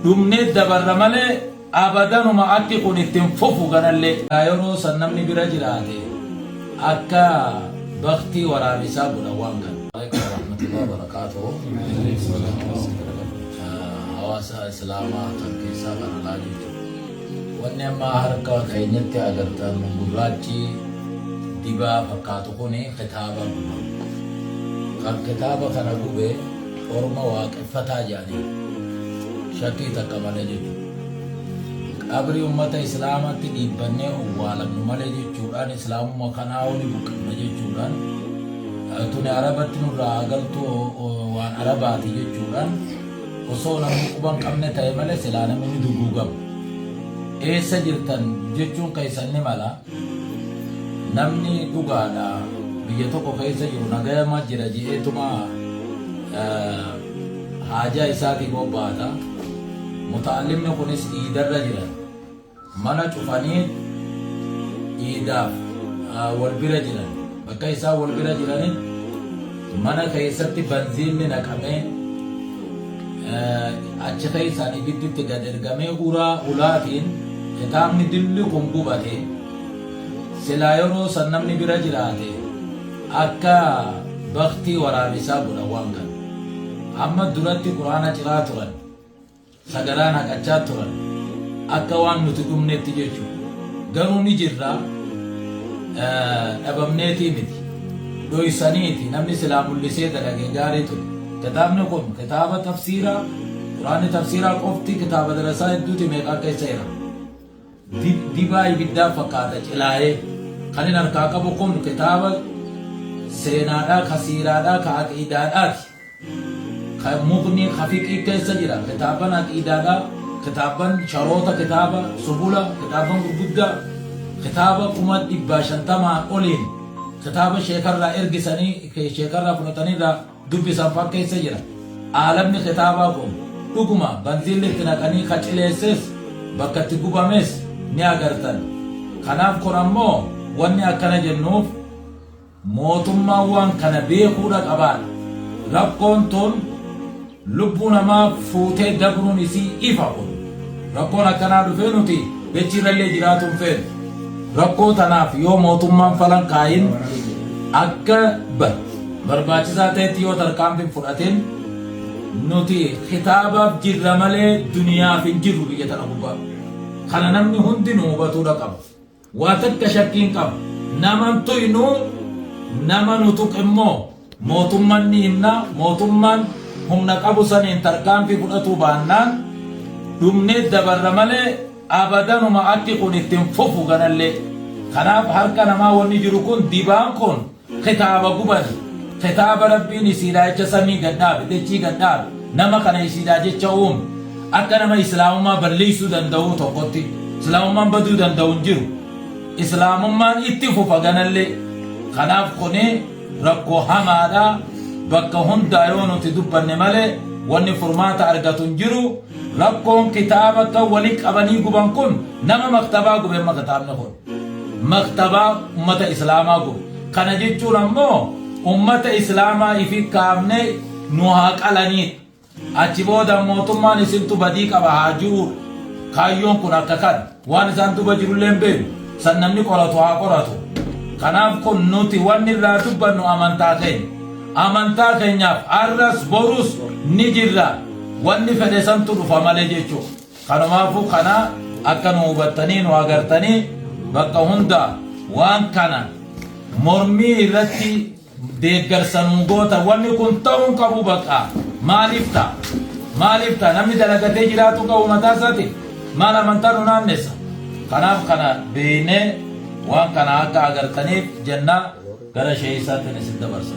dhumnee dabarra malee abadanuma akki kun ittiin fufu ganallee yeroo san namni bira jiraate akka baktii waraabisaa godha waan kan. Alaikum warahmatullahi wabarakatuh. Hawaasa islaamaa kan keessaa kan alaa jechuudha. Wanni amma harka keenyatti agartan gurraachi dibaa fakkaatu kuni kitaaba guba. Kan kitaaba kana gube orma waaqeffataa jedhanii shakkii takka malee jechuudha. Qabri ummata islaamatti dhiibbannee owwaalamnu malee jechuudhaan islaamummaa kanaa oli buqqifna jechuudhaan tuni arabatti nurraa agaltu waan arabaati jechuudhaan osoo namni quban qabne ta'e malee silaa namni duguugama. Eessa jirtan jechuun keessanni mala namni dhugaadha biyya tokko keessa jiru nagayama jira je'eetuma haajaa isaatii bobbaata. Mutaallimni kunis iidarra jiran mana cufanii iidaaf wal bira jiran bakka isaa wal bira jiranii mana keessatti banziinni naqamee achi keessaan ibidditti gad ergamee uraa ulaatiin kitaabni dilli kun gubate silaa yeroo san namni bira jiraate akka baktii waraabisaa godha waan kan. Amma duratti quraana ciraa turan sagaraa naqachaa turan akka waan nuti dhumneetti jechuudha. Garuu ni jirra dhabamneetii miti dhoysaniiti namni silaa mul'isee dalage gaarii ture. Kitaabni kun kitaaba tafsiiraa quraanni tafsiiraa qofti kitaaba darasaa hedduuti meeqaa keessa jira. Dibaa ibiddaa fakkaata cilaayee kan hin harkaa qabu kun kitaaba seenaadhaa ka siiraadhaa ka aqiidaadhaati. Mukni hafiqii keessa jira kitaaban aqiidaadhaa kitaaban sharoota kitaaba subula kitaaban gurguddaa kitaaba 150 oliin kitaaba sheekarraa ergisanii sheekarraa fudhataniirraa dubbisan faa keessa jira. Aalamni kitaabaa kun dhuguma banziilli itti naqanii kacileesses bakka itti gubames ni agartan. Kanaaf kun ammoo wanni akkana jennuuf mootummaan waan kana beekuudha qabaadha. Rakkoon tun lubbuu namaa fuutee dabruun isii ifa kun rakkoon akkanaa dhufee nuti jechiirrallee jiraatuun feenu. Rakkoo tanaaf yoo mootummaan falan kaayin akka barbaachisaa ta'etti yoo tarkaanfiin fudhateen nuti kitaabaaf jirra malee duniyaaf hin jirru biyya tana gubbaa. Kana namni hundinuu hubatuudha qaba. Waa takka shakkiin qaba. Naman tuyinuu nama nutuq immoo mootummaan ni himna mootummaan humna qabu saniin tarkaanfii fudhatuu baannaan dhumnee dabarra malee abadanuma akki kun ittiin fufu ganallee. Kanaaf harka namaa wanni jiru kun dibaan kun kitaaba gubani kitaaba rabbiin isiidhaa jecha samii gadhaabe dachii gadhaabe nama kana isiidhaa jecha uume akka nama islaamummaa balleessuu danda'u tokkotti islaamummaan baduu danda'u hin jiru. Islaamummaan itti fufa ganallee. Kanaaf kuni rakkoo hamaadhaa. Bakka hundaa yoo nuti dubbanne malee wanni furmaata argatu hin jiru. Rakkoon kitaaba kan walii qabanii guban kun nama maktabaa gube amma kitaabni kun maktabaa ummata islaamaa gube. Kana jechuun ammoo ummata islaamaa ifi kaafne nu haa qalaniit achi booda mootummaan isintu badii qaba haa jiru. Kaayyoon kun akka kan waan isaan duba jirullee hin beeku san namni qoratu haa qoratu. Kanaaf kun nuti wanni irraa dubbannu amantaa keenya. Amantaa keenyaaf arras borus ni jirra wanni fedhe santu dhufa malee jechuudha. Kanumaafuu kana akka nu hubattanii nu agartanii bakka hunda waan kana mormii irratti deeggarsanuu goota wanni kun ta'uun qabu bakka maaliif ta'a namni dalagatee jiraatu qabu mataa isaati maal amantaa nu naannessa. Kanaaf kana beeknee waan kana akka agartaniif jennaa gara sheeyisaatti isin dabarsa.